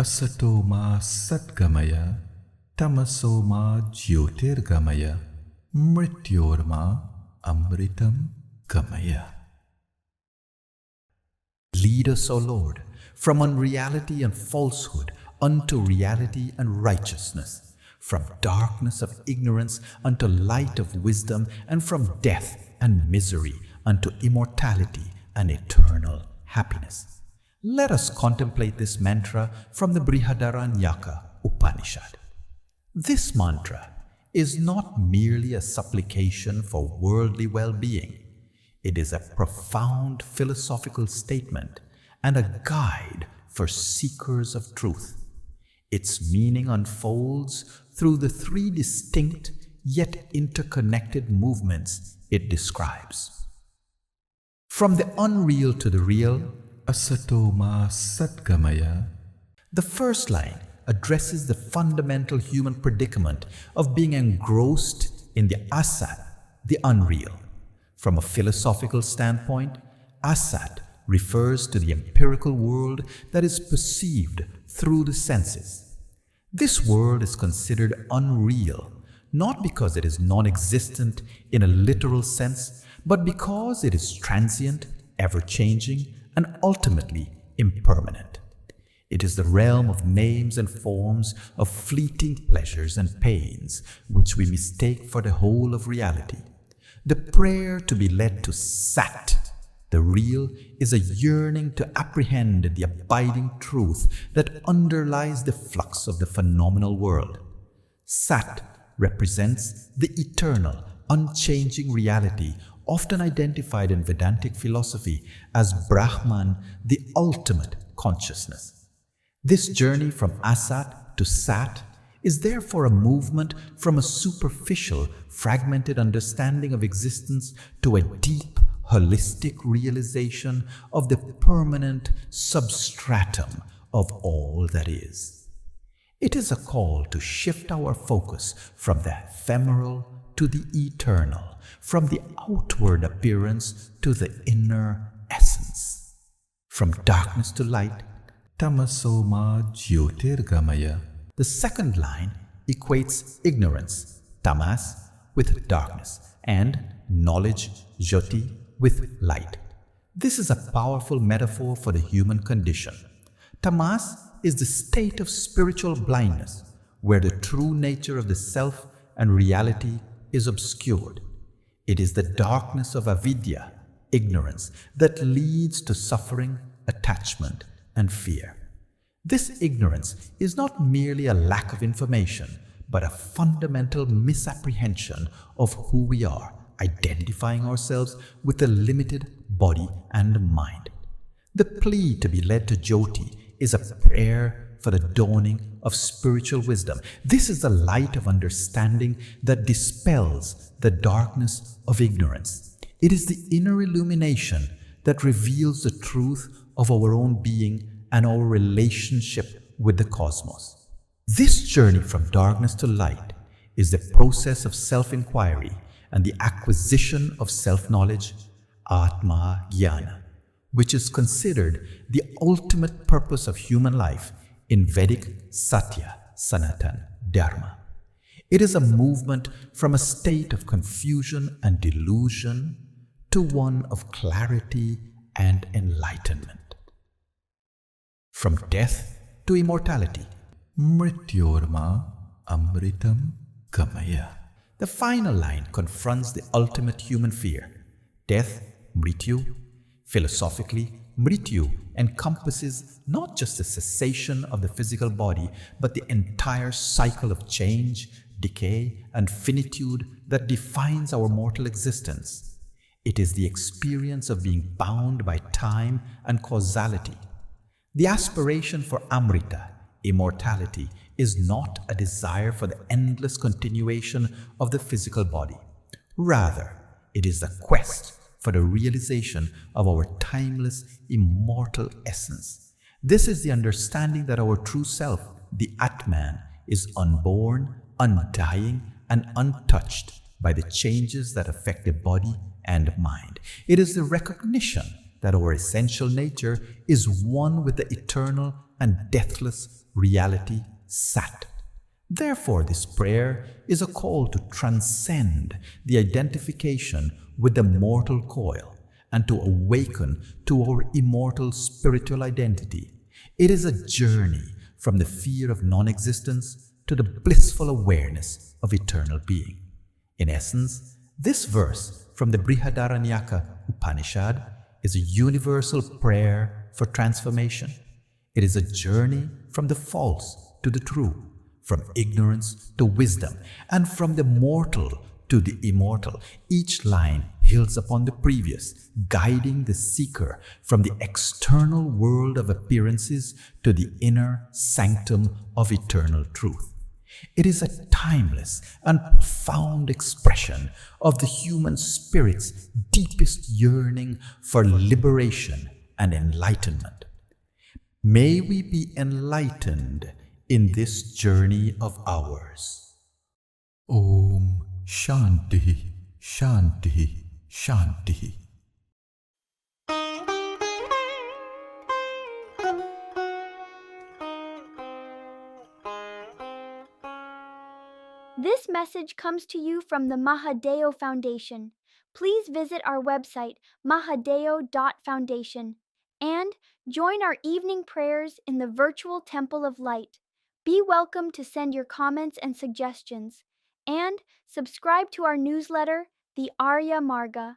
Asatoma sad-gamaya, Tamaso jyotir-gamaya, Mrityorma-amritam gamaya. Lead us, O Lord, from unreality and falsehood unto reality and righteousness, from darkness of ignorance unto light of wisdom, and from death and misery unto immortality and eternal happiness. Let us contemplate this mantra from the Brihadaranyak Upanishad. This mantra is not merely a supplication for worldly well-being. It is a profound philosophical statement and a guide for seekers of truth. Its meaning unfolds through the three distinct yet interconnected movements it describes. From the unreal to the real, Asatoma sad-gamaya. The first line addresses the fundamental human predicament of being engrossed in the Asat, the unreal. From a philosophical standpoint, Asat refers to the empirical world that is perceived through the senses. This world is considered unreal, not because it is non-existent in a literal sense, but because it is transient, ever-changing, and ultimately impermanent. It is the realm of names and forms, of fleeting pleasures and pains, which we mistake for the whole of reality. The prayer to be led to Sat, the real, is a yearning to apprehend the abiding truth that underlies the flux of the phenomenal world. Sat represents the eternal, unchanging reality, often identified in Vedantic philosophy as Brahman, the ultimate consciousness. This journey from Asat to Sat is therefore a movement from a superficial, fragmented understanding of existence to a deep, holistic realization of the permanent substratum of all that is. It is a call to shift our focus from the ephemeral to the eternal, from the outward appearance to the inner essence. From darkness to light, Tamaso jyotir-gamaya. The second line equates ignorance, tamas, with darkness, and knowledge, jyoti, with light. This is a powerful metaphor for the human condition. Tamas is the state of spiritual blindness, where the true nature of the self and reality is obscured. It is the darkness of avidya, ignorance, that leads to suffering, attachment, and fear. This ignorance is not merely a lack of information, but a fundamental misapprehension of who we are, identifying ourselves with a limited body and mind. The plea to be led to Jyoti is a prayer for the dawning of spiritual wisdom. This is the light of understanding that dispels the darkness of ignorance. It is the inner illumination that reveals the truth of our own being and our relationship with the cosmos. This journey from darkness to light is the process of self-inquiry and the acquisition of self-knowledge, Atma Jnana, which is considered the ultimate purpose of human life in Vedic Satya Sanatan Dharma. It is a movement from a state of confusion and delusion to one of clarity and enlightenment. From death to immortality, Mrityorma-amritam gamaya. The final line confronts the ultimate human fear, death, mrityu. Philosophically, mrityu encompasses not just the cessation of the physical body, but the entire cycle of change, decay, and finitude that defines our mortal existence. It is the experience of being bound by time and causality. The aspiration for amrita, immortality, is not a desire for the endless continuation of the physical body. Rather, it is the quest for the realization of our timeless, immortal essence. This is the understanding that our true self, the Atman, is unborn, undying, and untouched by the changes that affect the body and mind. It is the recognition that our essential nature is one with the eternal and deathless reality, Sat. Therefore, this prayer is a call to transcend the identification with the mortal coil and to awaken to our immortal spiritual identity. It is a journey from the fear of non-existence to the blissful awareness of eternal being. In essence, this verse from the Brihadaranyak Upanishad is a universal prayer for transformation. It is a journey from the false to the true, from ignorance to wisdom, and from the mortal to the immortal. Each line builds upon the previous, guiding the seeker from the external world of appearances to the inner sanctum of eternal truth. It is a timeless and profound expression of the human spirit's deepest yearning for liberation and enlightenment. May we be enlightened in this journey of ours. Om Shanti, Shanti, Shanti. This message comes to you from the Mahadeo Foundation. Please visit our website, mahadeo.foundation, and join our evening prayers in the virtual Temple of Light. Be welcome to send your comments and suggestions, and subscribe to our newsletter, the Arya Marga.